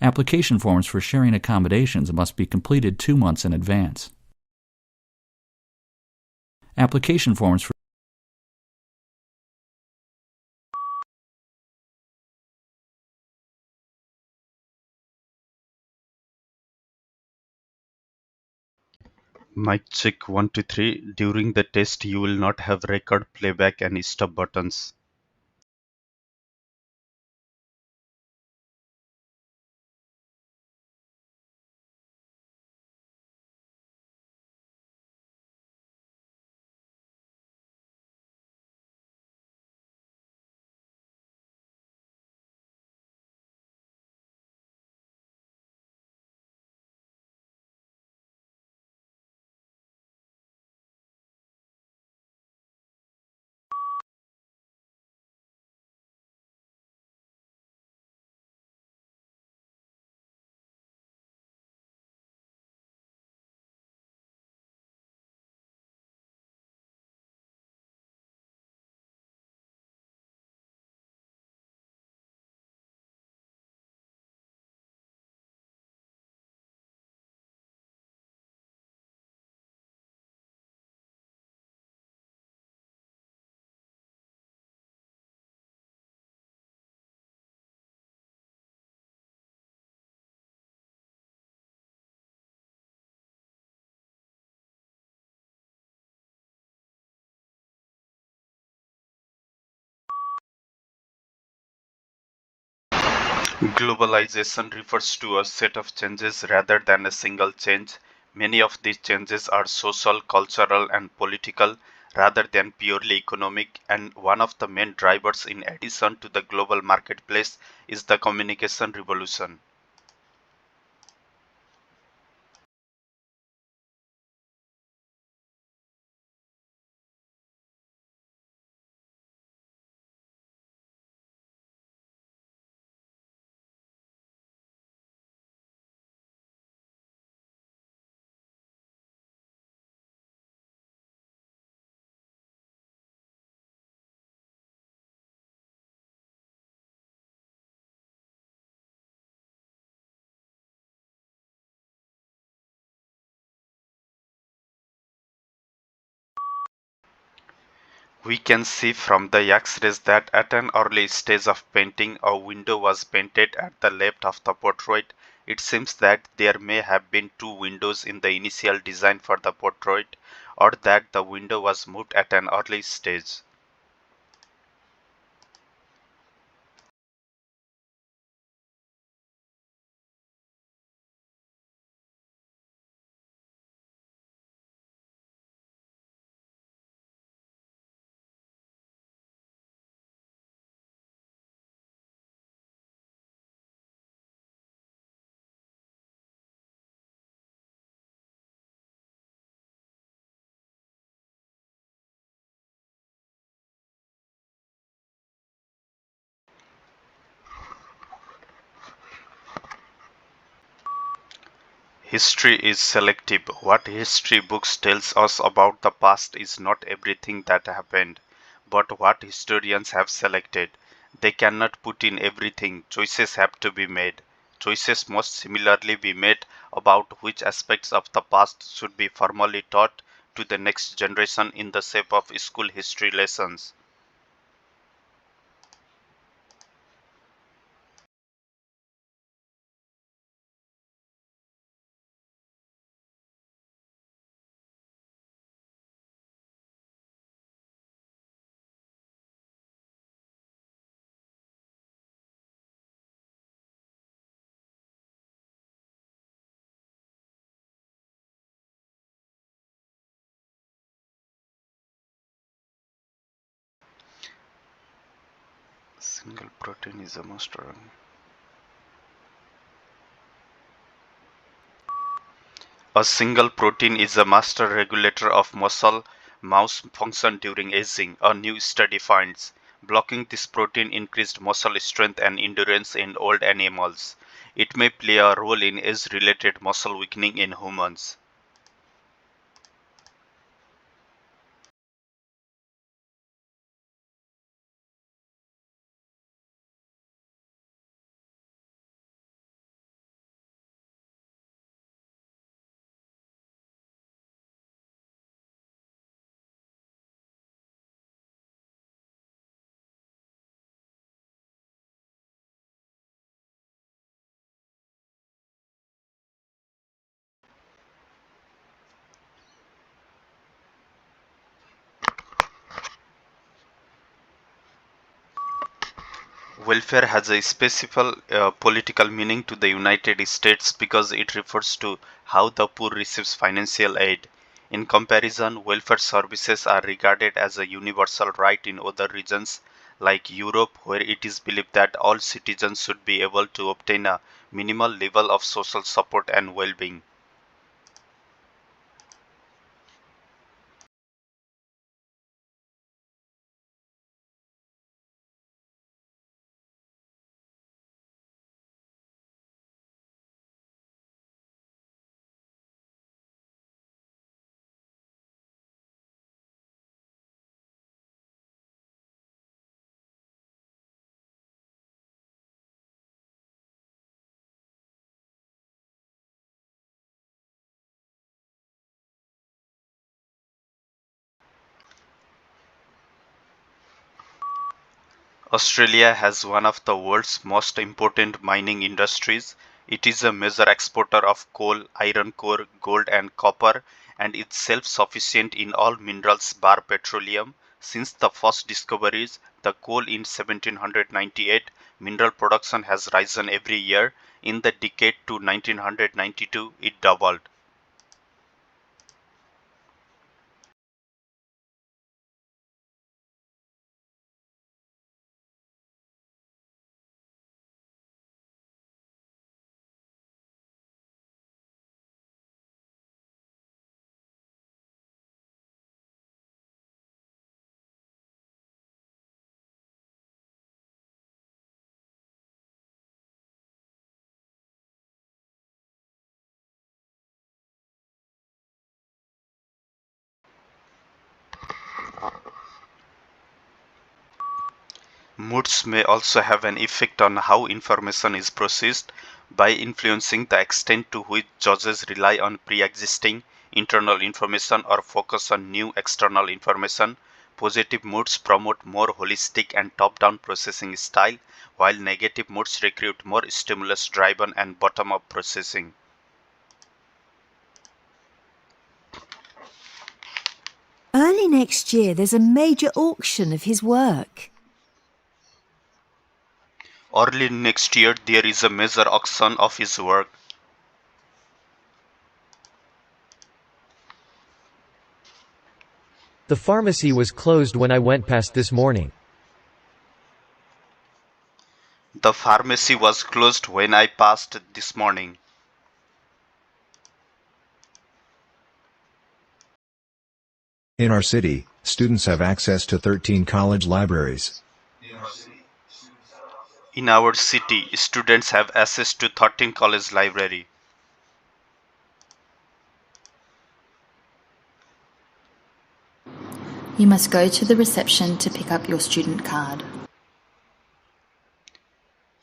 Application forms for sharing accommodations must be completed 2 months in advance. Application forms for Mic check 1 2 3. During the test, you will not have record, playback, and stop buttons. Globalization refers to a set of changes rather than a single change. Many of these changes are social, cultural, and political rather than purely economic, and one of the main drivers in addition to the global marketplace is the communication revolution. We can see from the X-rays that at an early stage of painting, a window was painted at the left of the portrait. It seems that there may have been two windows in the initial design for the portrait, or that the window was moved at an early stage. History is selective. What history books tells us about the past is not everything that happened, but what historians have selected. They cannot put in everything. Choices have to be made. Choices must similarly be made about which aspects of the past should be formally taught to the next generation in the shape of school history lessons. Single protein is a master. A single protein is a master regulator of muscle mouse function during aging, a new study finds. Blocking this protein increased muscle strength and endurance in old animals. It may play a role in age-related muscle weakening in humans. Welfare has a specific political meaning to the United States because it refers to how the poor receives financial aid. In comparison, welfare services are regarded as a universal right in other regions like Europe, where it is believed that all citizens should be able to obtain a minimal level of social support and well-being. Australia has one of the world's most important mining industries. It is a major exporter of coal, iron ore, gold, and copper, and is self sufficient in all minerals bar petroleum. Since the first discoveries, the coal in 1798, mineral production has risen every year. In the decade to 1992, it doubled. Moods may also have an effect on how information is processed by influencing the extent to which judges rely on pre-existing internal information or focus on new external information. Positive moods promote more holistic and top-down processing style, while negative moods recruit more stimulus-driven and bottom-up processing. Early next year, there's a major auction of his work. Early next year, there is a major auction of his work. The pharmacy was closed when I went past this morning. The pharmacy was closed when I passed this morning. In our city, students have access to 13 college libraries. In our city, students have access to 13 college library. You must go to the reception to pick up your student card.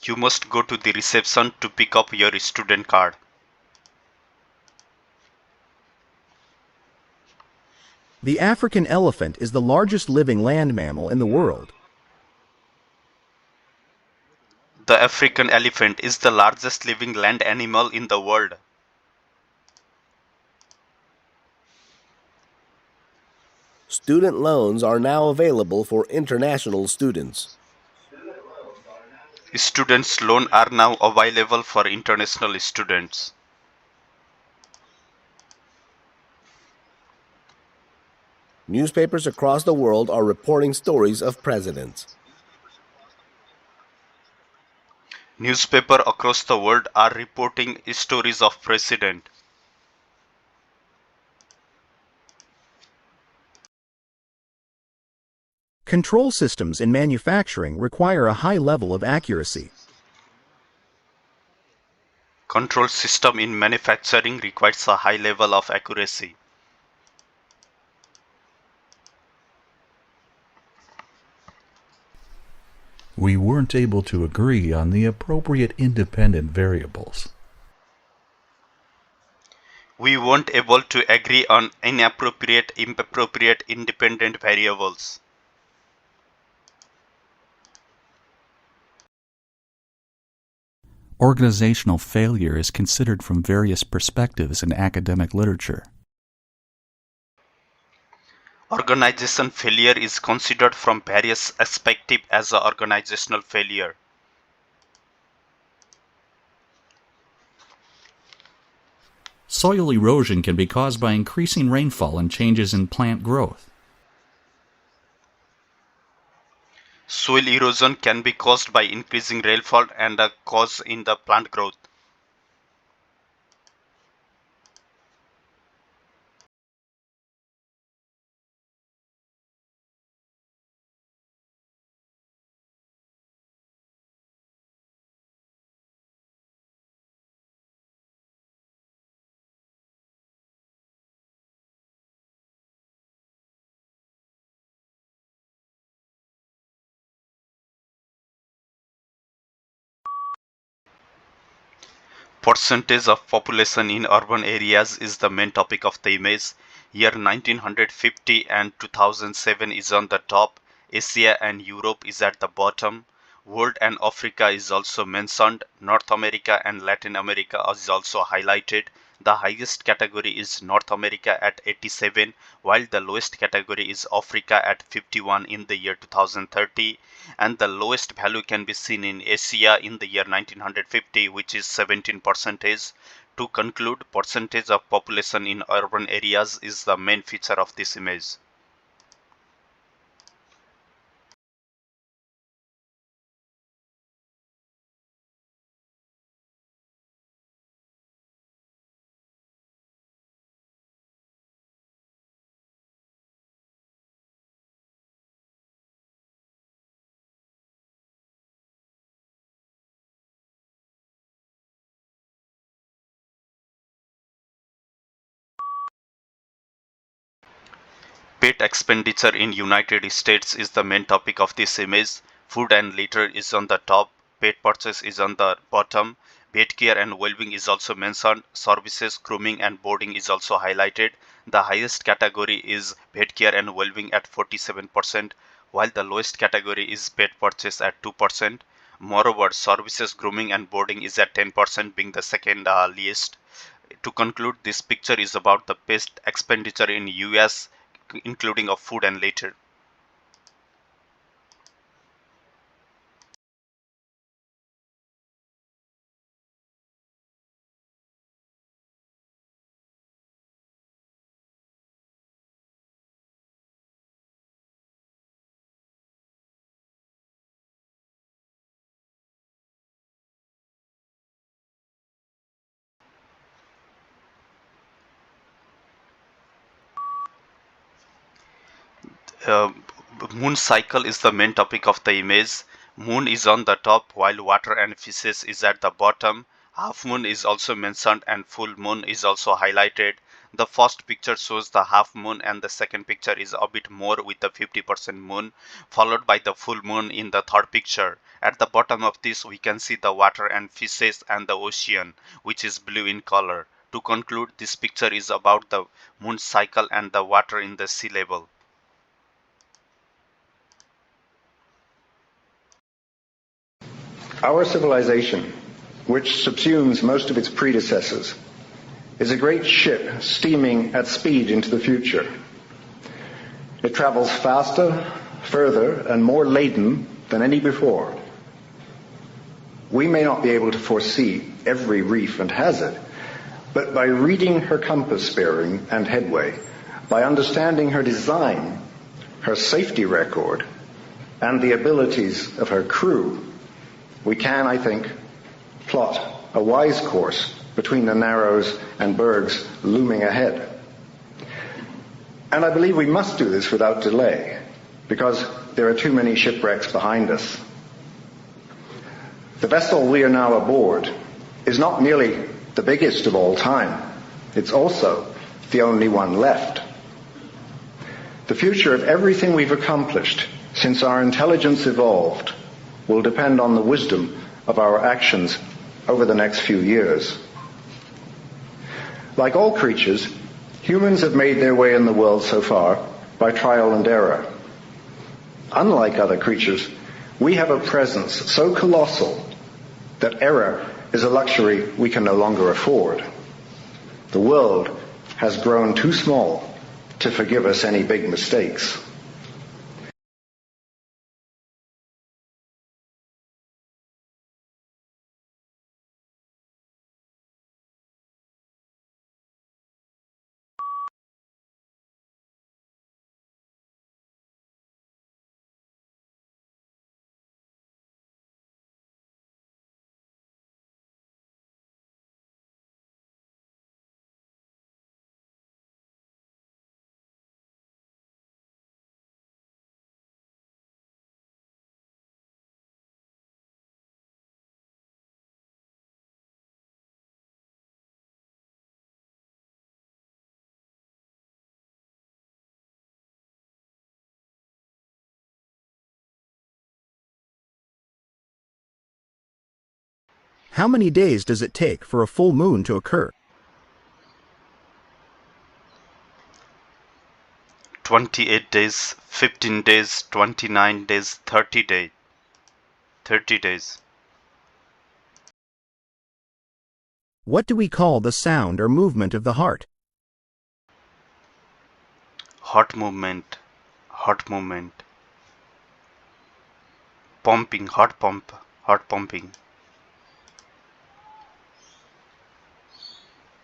You must go to the reception to pick up your student card. The African elephant is the largest living land mammal in the world. The African elephant is the largest living land animal in the world. Student loans are now available for international students. Students' loans are now available for international students. Newspapers across the world are reporting stories of presidents. Newspapers across the world are reporting stories of president. Control systems in manufacturing require a high level of accuracy. Control system in manufacturing requires a high level of accuracy. We weren't able to agree on the appropriate independent variables. We weren't able to agree on inappropriate independent variables. Organizational failure is considered from various perspectives in academic literature. Organization failure is considered from various perspectives as an organizational failure. Soil erosion can be caused by increasing rainfall and changes in plant growth. Soil erosion can be caused by increasing rainfall and a cause in the plant growth. Percentage of population in urban areas is the main topic of the image. Year 1950 and 2007 is on the top. Asia and Europe is at the bottom. World and Africa is also mentioned. North America and Latin America is also highlighted. The highest category is North America at 87, while the lowest category is Africa at 51 in the year 2030, and the lowest value can be seen in Asia in the year 1950, which is 17%. To conclude, percentage of population in urban areas is the main feature of this image. Pet expenditure in United States is the main topic of this image. Food and litter is on the top. Pet purchase is on the bottom. Pet care and well-being is also mentioned. Services, grooming and boarding is also highlighted. The highest category is pet care and well-being at 47%, while the lowest category is pet purchase at 2%. Moreover, services, grooming and boarding is at 10%, being the second least. To conclude, this picture is about the pest expenditure in US, including of food and litter. Uh, Moon cycle is the main topic of the image. Moon is on the top while water and fishes is at the bottom. Half moon is also mentioned and full moon is also highlighted. The first picture shows the half moon and the second picture is a bit more with the 50% moon, followed by the full moon in the third picture. At the bottom of this we can see the water and fishes and the ocean, which is blue in color. To conclude, this picture is about the moon cycle and the water in the sea level. Our civilization, which subsumes most of its predecessors, is a great ship steaming at speed into the future. It travels faster, further, and more laden than any before. We may not be able to foresee every reef and hazard, but by reading her compass bearing and headway, by understanding her design, her safety record, and the abilities of her crew, we can, I think, plot a wise course between the narrows and bergs looming ahead. And I believe we must do this without delay, because there are too many shipwrecks behind us. The vessel we are now aboard is not merely the biggest of all time, it's also the only one left. The future of everything we've accomplished since our intelligence evolved will depend on the wisdom of our actions over the next few years. Like all creatures, humans have made their way in the world so far by trial and error. Unlike other creatures, we have a presence so colossal that error is a luxury we can no longer afford. The world has grown too small to forgive us any big mistakes. How many days does it take for a full moon to occur? 28 days, 15 days, 29 days, 30 days. 30 days. What do we call the sound or movement of the heart? Heart movement. Heart movement. Pumping. Heart pump. Heart pumping.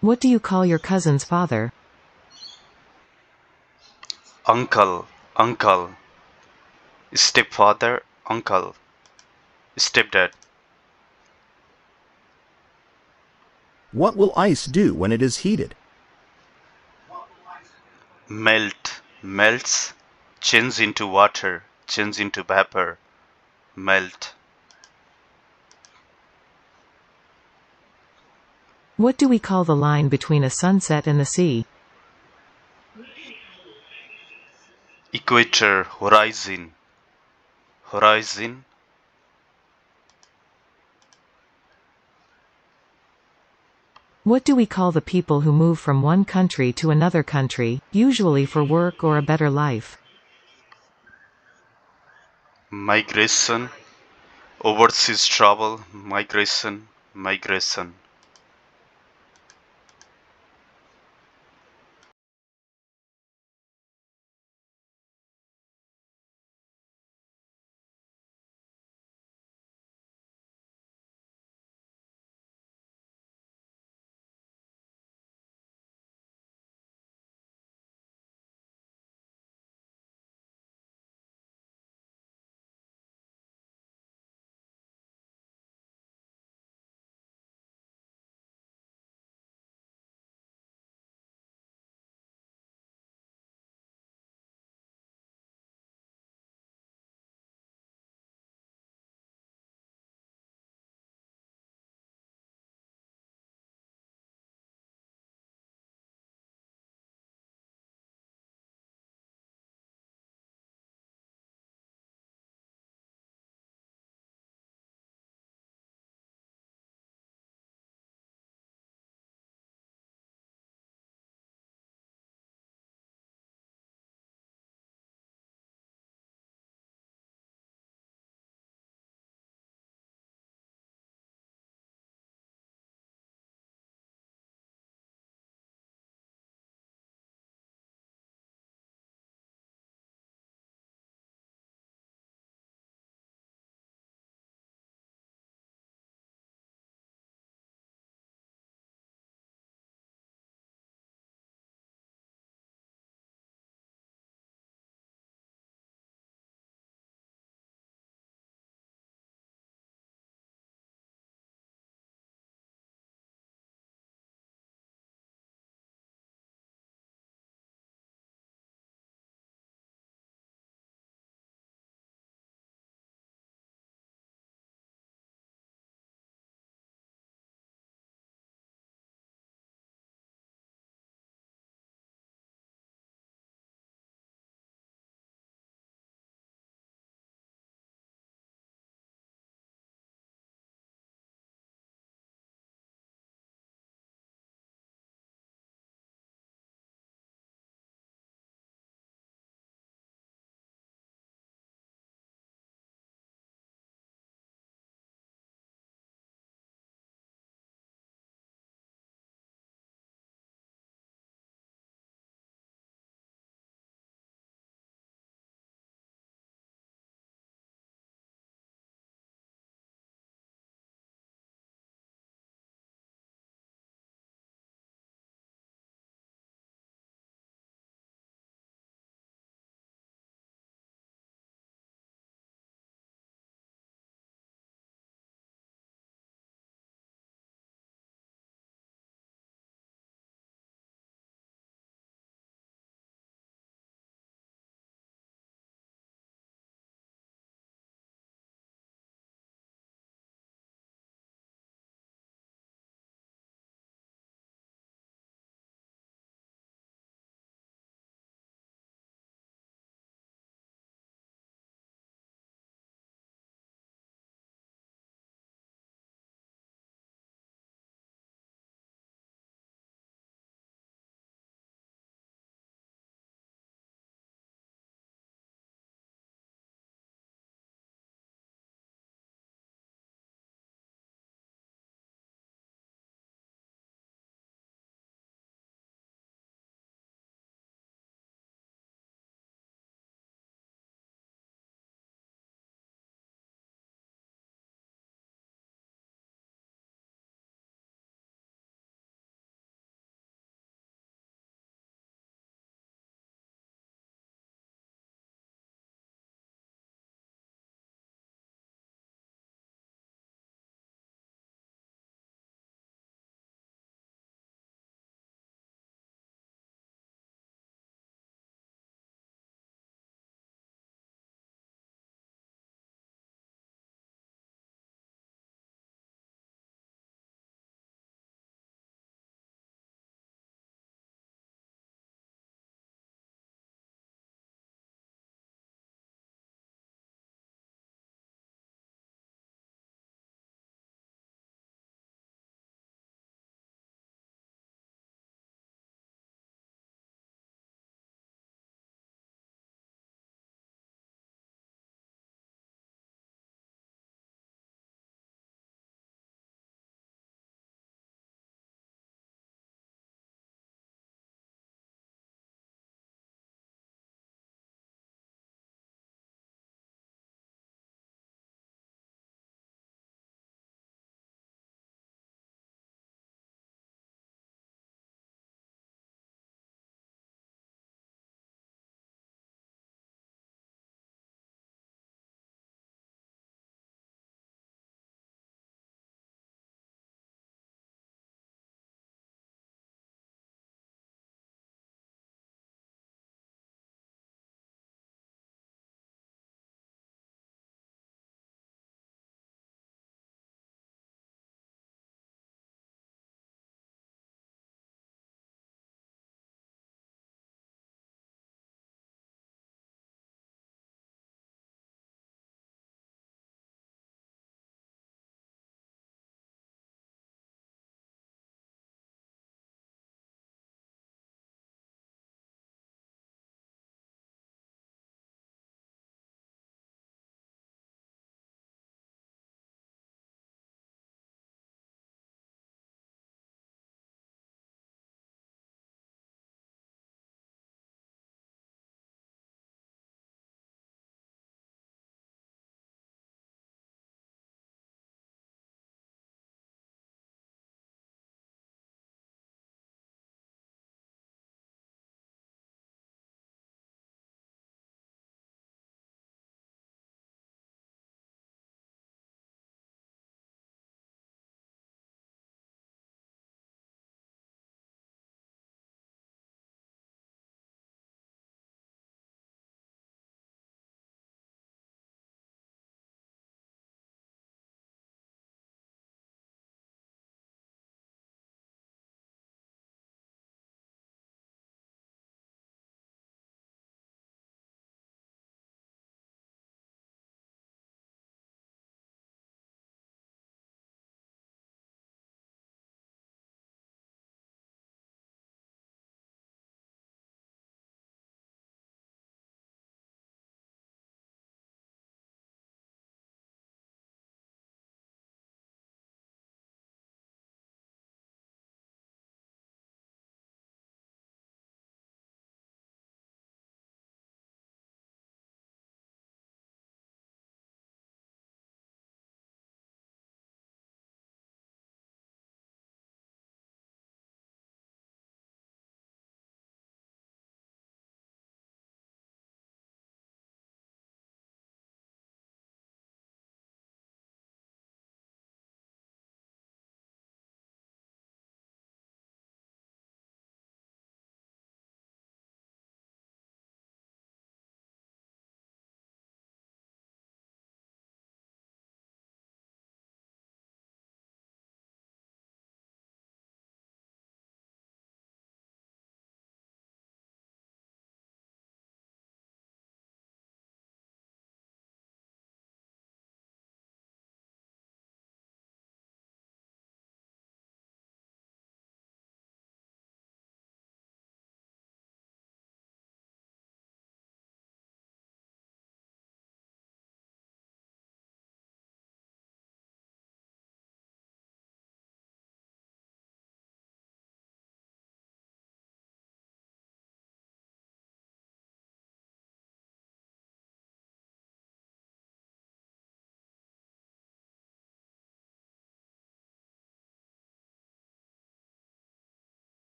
What do you call your cousin's father? Uncle. Uncle. Stepfather. Uncle. Stepdad. What will ice do when it is heated? Melt. Melts. Change into water. Change into vapor. Melt. What do we call the line between a sunset and the sea? Equator. Horizon. Horizon. What do we call the people who move from one country to another country, usually for work or a better life? Migration. Overseas travel. Migration. Migration.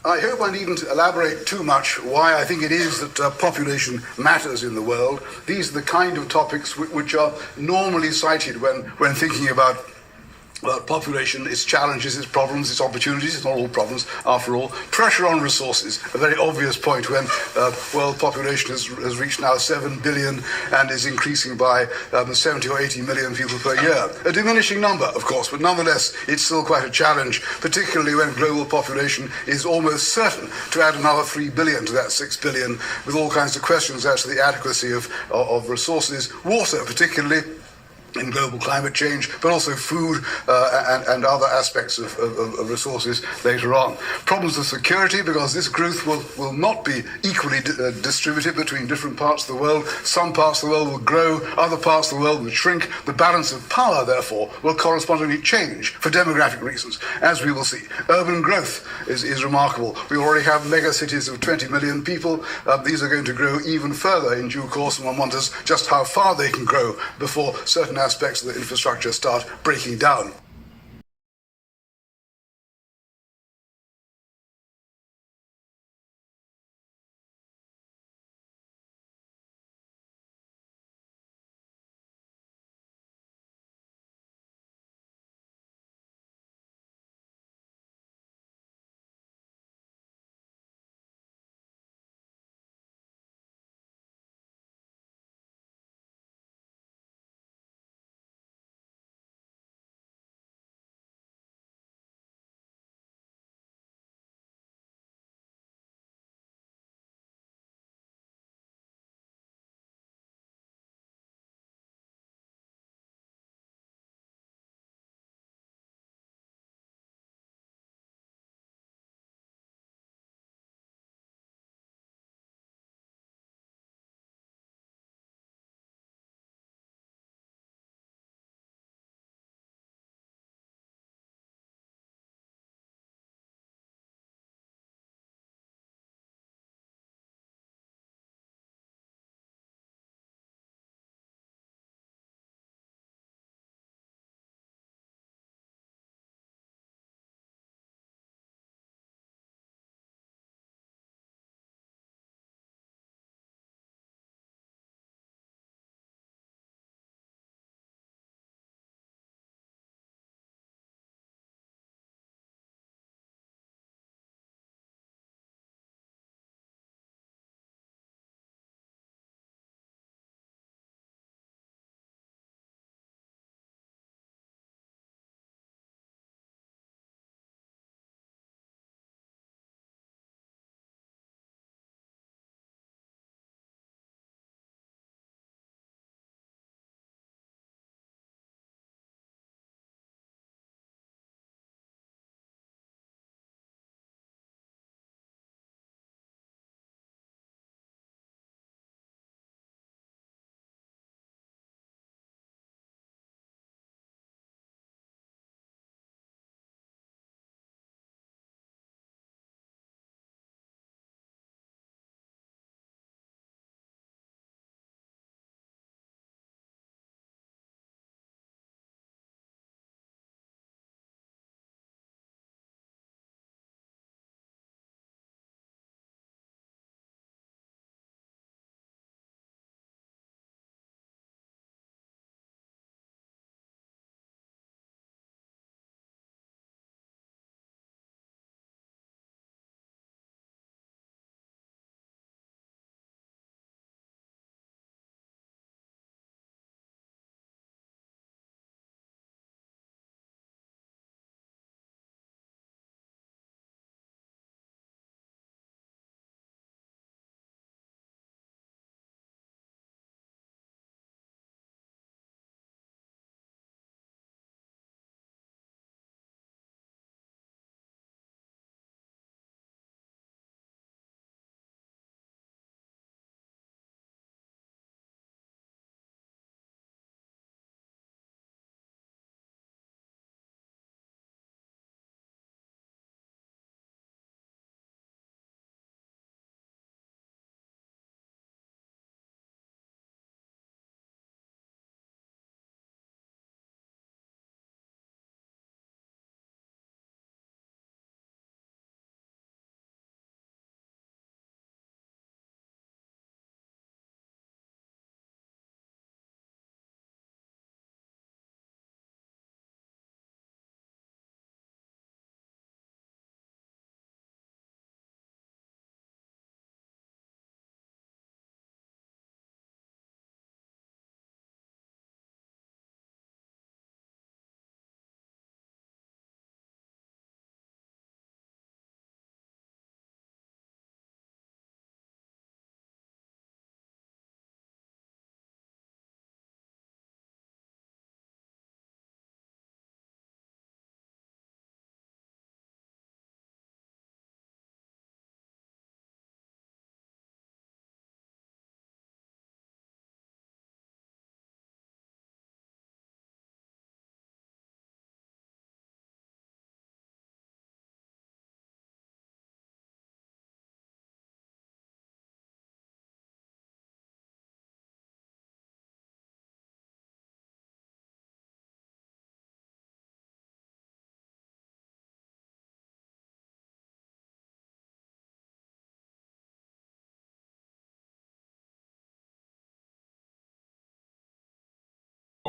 I hope I needn't elaborate too much why I think it is that population matters in the world. These are the kind of topics which are normally cited when thinking about population, its challenges, its problems, its opportunities. It's not all problems, after all. Pressure on resources, a very obvious point when world population has reached now 7 billion and is increasing by 70 or 80 million people per year. A diminishing number, of course, but nonetheless, it's still quite a challenge, particularly when global population is almost certain to add another 3 billion to that 6 billion, with all kinds of questions as to the adequacy of resources, water particularly, in global climate change, but also food and other aspects of resources later on. Problems of security, because this growth will not be equally distributed between different parts of the world. Some parts of the world will grow, other parts of the world will shrink. The balance of power, therefore, will correspondingly change for demographic reasons, as we will see. Urban growth is remarkable. We already have mega cities of 20 million people. These are going to grow even further in due course, and one wonders just how far they can grow before certain aspects of the infrastructure start breaking down.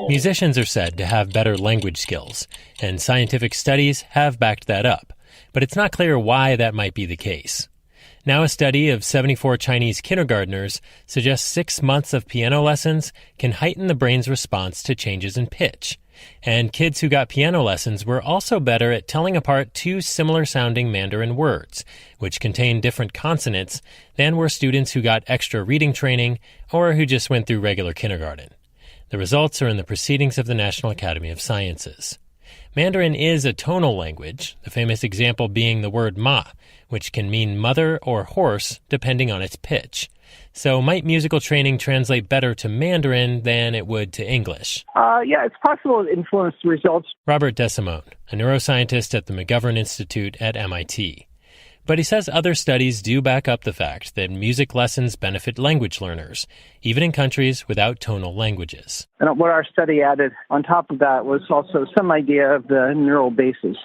Musicians are said to have better language skills, and scientific studies have backed that up, but it's not clear why that might be the case. Now a study of 74 Chinese kindergartners suggests 6 months of piano lessons can heighten the brain's response to changes in pitch. And kids who got piano lessons were also better at telling apart two similar-sounding Mandarin words, which contain different consonants, than were students who got extra reading training or who just went through regular kindergarten. The results are in the Proceedings of the National Academy of Sciences. Mandarin is a tonal language, the famous example being the word ma, which can mean mother or horse depending on its pitch. So might musical training translate better to Mandarin than it would to English? Yeah, it's possible to influence the results. Robert DeSimone, a neuroscientist at the McGovern Institute at MIT. But he says other studies do back up the fact that music lessons benefit language learners, even in countries without tonal languages. And what our study added on top of that was also some idea of the neural basis.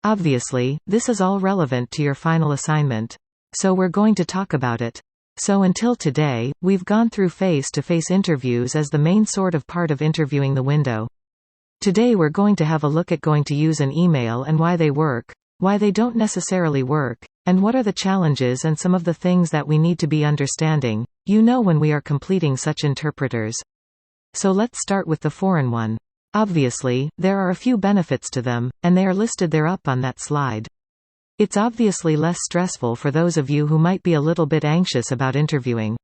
Obviously, this is all relevant to your final assignment. So we're going to talk about it. So until today, we've gone through face-to-face interviews as the main sort of part of interviewing the window. Today we're going to have a look at going to use an email and why they work, why they don't necessarily work, and what are the challenges and some of the things that we need to be understanding, when we are completing such interpreters. So let's start with the foreign one. Obviously, there are a few benefits to them, and they are listed there up on that slide. It's obviously less stressful for those of you who might be a little bit anxious about interviewing.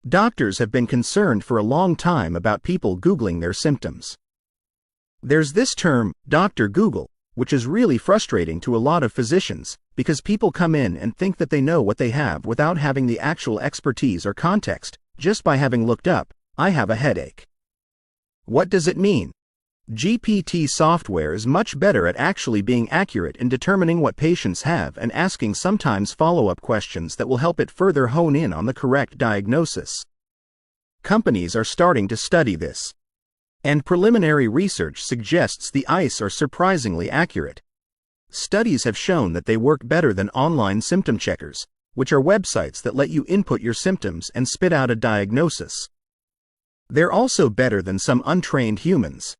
Doctors have been concerned for a long time about people Googling their symptoms. There's this term, Dr. Google, which is really frustrating to a lot of physicians, because people come in and think that they know what they have without having the actual expertise or context, just by having looked up, "I have a headache." What does it mean? GPT software is much better at actually being accurate in determining what patients have and asking sometimes follow-up questions that will help it further hone in on the correct diagnosis. Companies are starting to study this. And preliminary research suggests the ICE are surprisingly accurate. Studies have shown that they work better than online symptom checkers, which are websites that let you input your symptoms and spit out a diagnosis. They're also better than some untrained humans.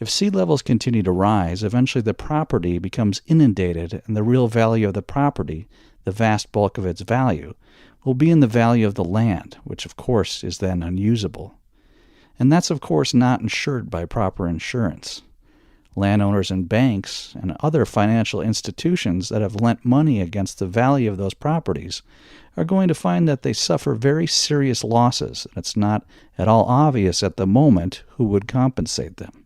If sea levels continue to rise, eventually the property becomes inundated, and the real value of the property, the vast bulk of its value, will be in the value of the land, which of course is then unusable. And that's of course not insured by proper insurance. Landowners and banks and other financial institutions that have lent money against the value of those properties are going to find that they suffer very serious losses, and it's not at all obvious at the moment who would compensate them.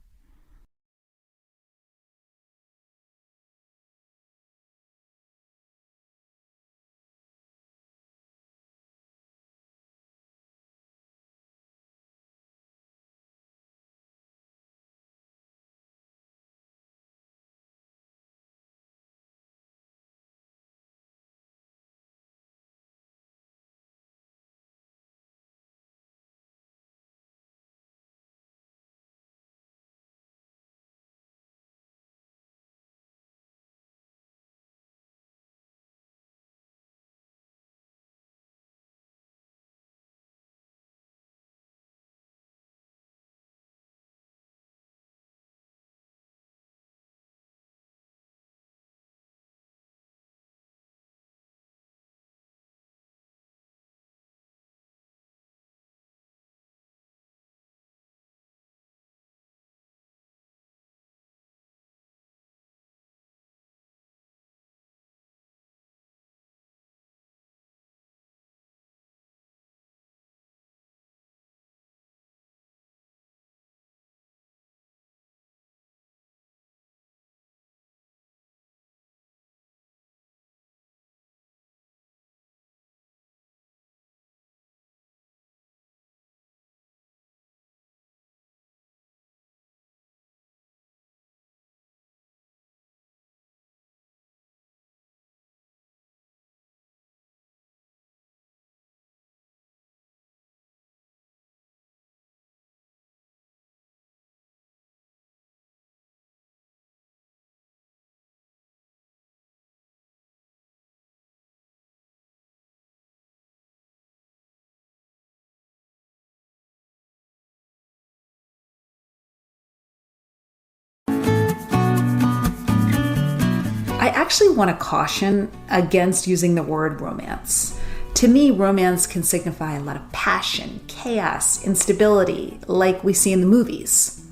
I actually want to caution against using the word romance. To me, romance can signify a lot of passion, chaos, instability, like we see in the movies.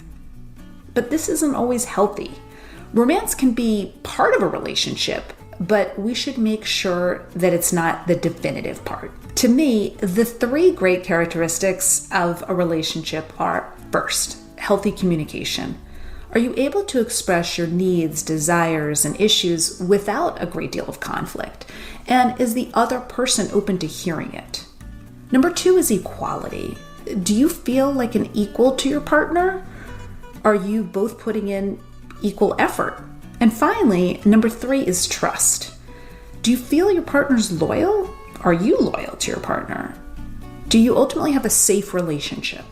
But this isn't always healthy. Romance can be part of a relationship, but we should make sure that it's not the definitive part. To me, the three great characteristics of a relationship are: first, healthy communication. Are you able to express your needs, desires, and issues without a great deal of conflict? And is the other person open to hearing it? Number two is equality. Do you feel like an equal to your partner? Are you both putting in equal effort? And finally, number three is trust. Do you feel your partner's loyal? Are you loyal to your partner? Do you ultimately have a safe relationship?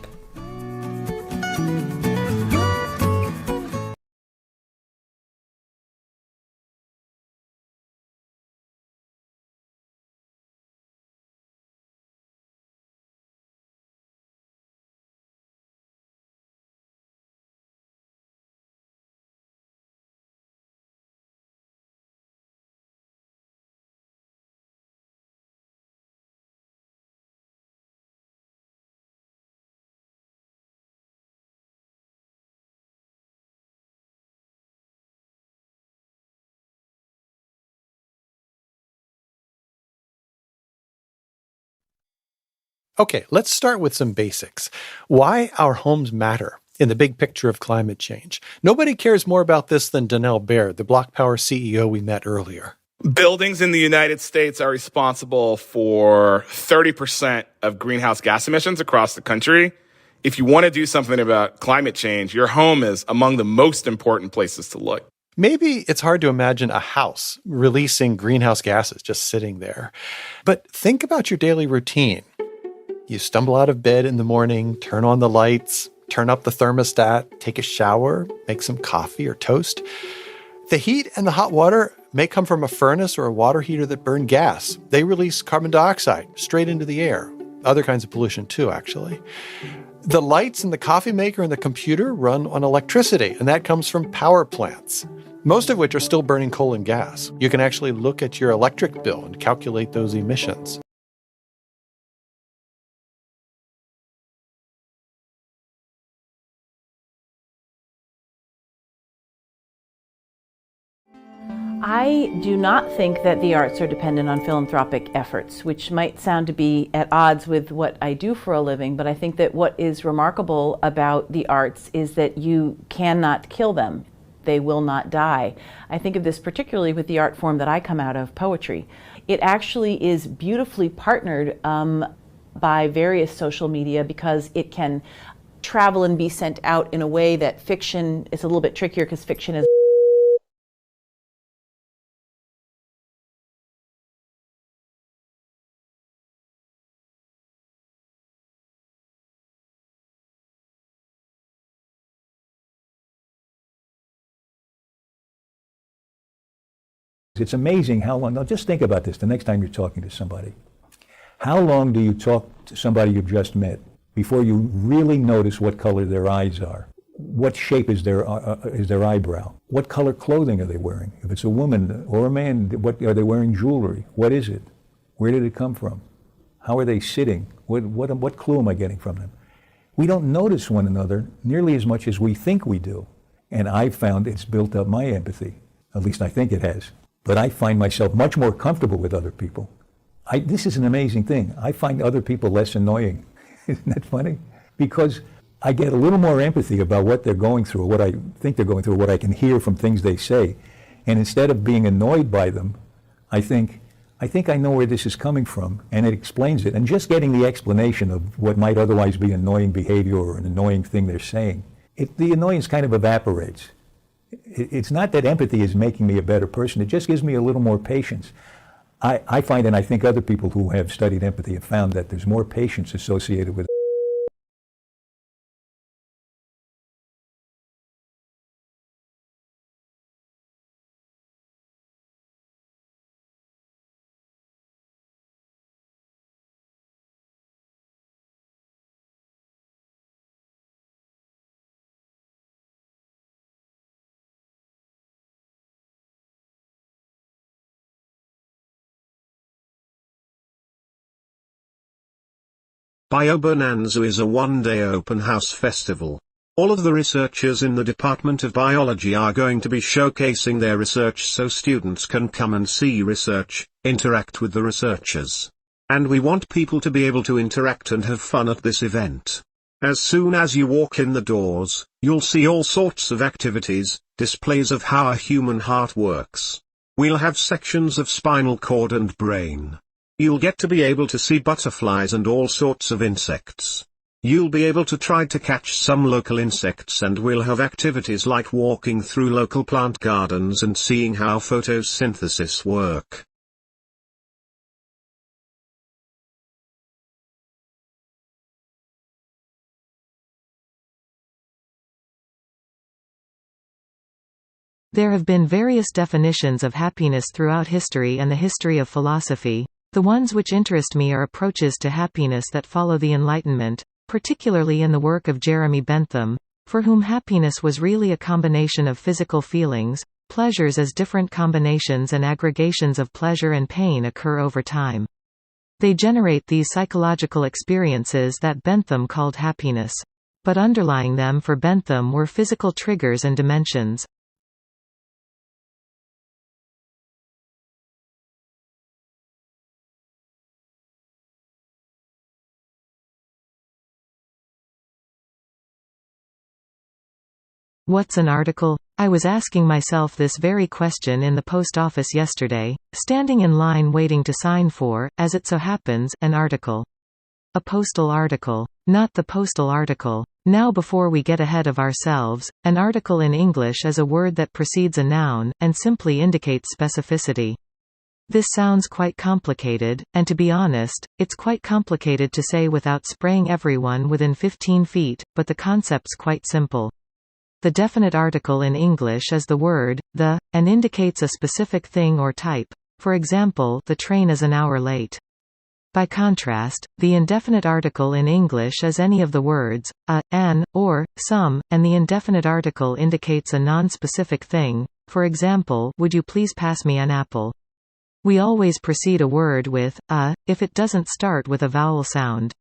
Okay, let's start with some basics. Why our homes matter in the big picture of climate change. Nobody cares more about this than Donnell Baird, the Block Power CEO we met earlier. Buildings in the United States are responsible for 30% of greenhouse gas emissions across the country. If you want to do something about climate change, your home is among the most important places to look. Maybe it's hard to imagine a house releasing greenhouse gases just sitting there. But think about your daily routine. You stumble out of bed in the morning, turn on the lights, turn up the thermostat, take a shower, make some coffee or toast. The heat and the hot water may come from a furnace or a water heater that burn gas. They release carbon dioxide straight into the air. Other kinds of pollution too, actually. The lights in the coffee maker and the computer run on electricity, and that comes from power plants, most of which are still burning coal and gas. You can actually look at your electric bill and calculate those emissions. I do not think that the arts are dependent on philanthropic efforts, which might sound to be at odds with what I do for a living, but I think that what is remarkable about the arts is that you cannot kill them. They will not die. I think of this particularly with the art form that I come out of, poetry. It actually is beautifully partnered by various social media because it can travel and be sent out in a way that fiction is a little bit trickier because fiction is It's amazing how long, now just think about this the next time you're talking to somebody. How long do you talk to somebody you've just met before you really notice what color their eyes are? What shape is their eyebrow? What color clothing are they wearing? If it's a woman or a man, what are they wearing jewelry? What is it? Where did it come from? How are they sitting? What clue am I getting from them? We don't notice one another nearly as much as we think we do. And I've found it's built up my empathy. At least I think it has. But I find myself much more comfortable with other people. This is an amazing thing. I find other people less annoying. Isn't that funny? Because I get a little more empathy about what they're going through, what I think they're going through, what I can hear from things they say. And instead of being annoyed by them, I think I know where this is coming from, and it explains it. And just getting the explanation of what might otherwise be annoying behavior or an annoying thing they're saying, the annoyance kind of evaporates. It's not that empathy is making me a better person. It just gives me a little more patience. I find, and I think other people who have studied empathy have found that there's more patience associated with it. BioBonanza is a one-day open house festival. All of the researchers in the Department of Biology are going to be showcasing their research so students can come and see research, interact with the researchers. And we want people to be able to interact and have fun at this event. As soon as you walk in the doors, you'll see all sorts of activities, displays of how a human heart works. We'll have sections of spinal cord and brain. You'll get to be able to see butterflies and all sorts of insects. You'll be able to try to catch some local insects, and we'll have activities like walking through local plant gardens and seeing how photosynthesis work. There have been various definitions of happiness throughout history and the history of philosophy. The ones which interest me are approaches to happiness that follow the Enlightenment, particularly in the work of Jeremy Bentham, for whom happiness was really a combination of physical feelings, pleasures as different combinations and aggregations of pleasure and pain occur over time. They generate these psychological experiences that Bentham called happiness. But underlying them for Bentham were physical triggers and dimensions. What's an article? I was asking myself this very question in the post office yesterday, standing in line waiting to sign for, as it so happens, an article. A postal article. Not the postal article. Now, before we get ahead of ourselves, an article in English is a word that precedes a noun, and simply indicates specificity. This sounds quite complicated, and to be honest, it's quite complicated to say without spraying everyone within 15 feet, but the concept's quite simple. The definite article in English is the word, the, and indicates a specific thing or type. For example, the train is an hour late. By contrast, the indefinite article in English is any of the words, a, an, or, some, and the indefinite article indicates a non-specific thing. For example, would you please pass me an apple? We always precede a word with, a, if it doesn't start with a vowel sound.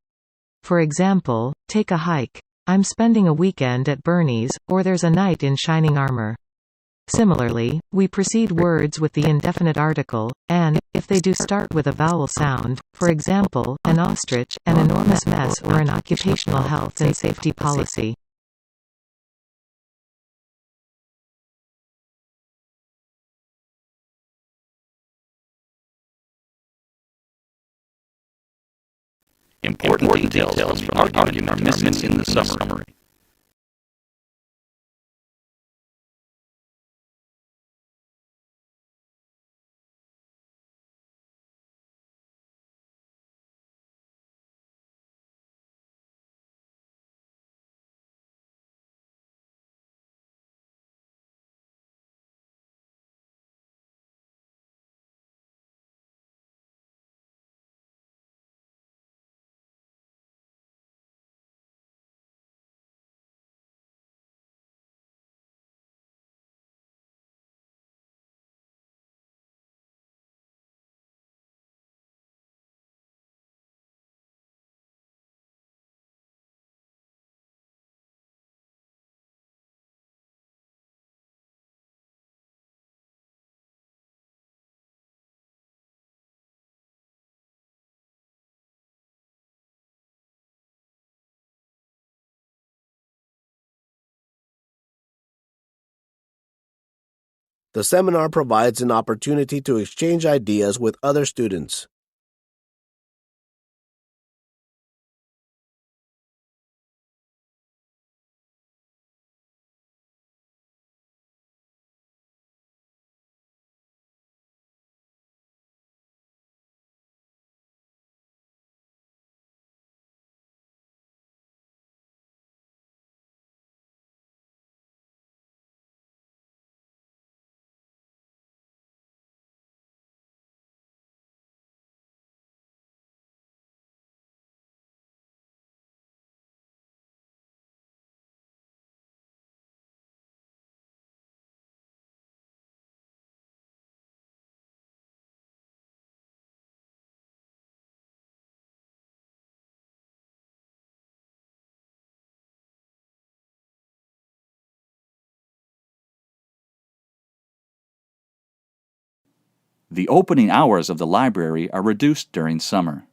For example, take a hike. I'm spending a weekend at Bernie's, or there's a knight in shining armor. Similarly, we precede words with the indefinite article, and, if they do start with a vowel sound, for example, an ostrich, an enormous mess, or an occupational health and safety policy. Important details from the argument are missing in the summary. The seminar provides an opportunity to exchange ideas with other students. The opening hours of the library are reduced during summer.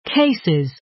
Cases.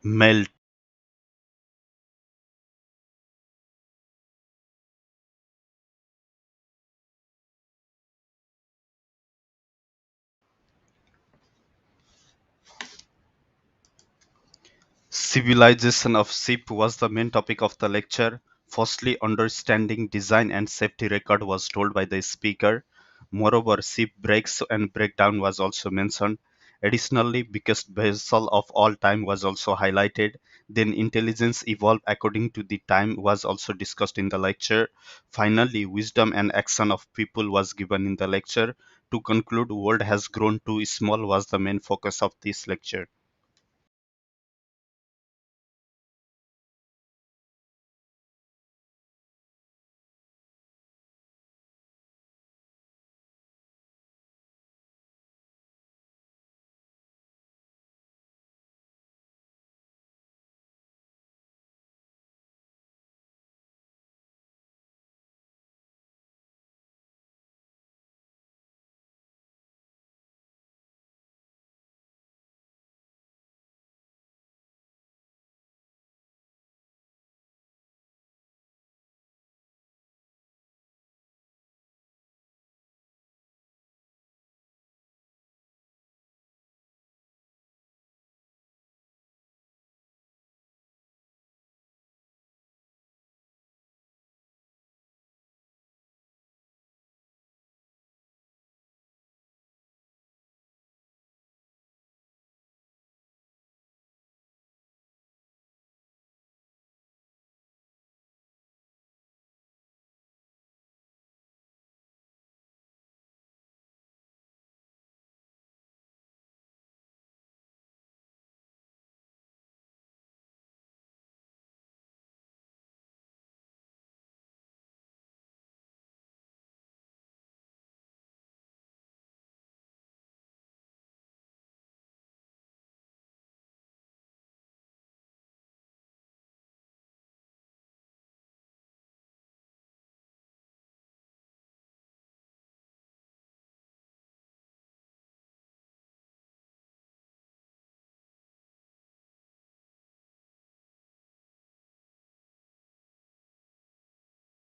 melt. Civilization of ship was the main topic of the lecture. Firstly, understanding design and safety record was told by the speaker. Moreover, ship breaks and breakdown was also mentioned. Additionally, biggest vessel of all time was also highlighted. Then intelligence evolved according to the time was also discussed in the lecture. Finally, wisdom and action of people was given in the lecture. To conclude, world has grown too small was the main focus of this lecture.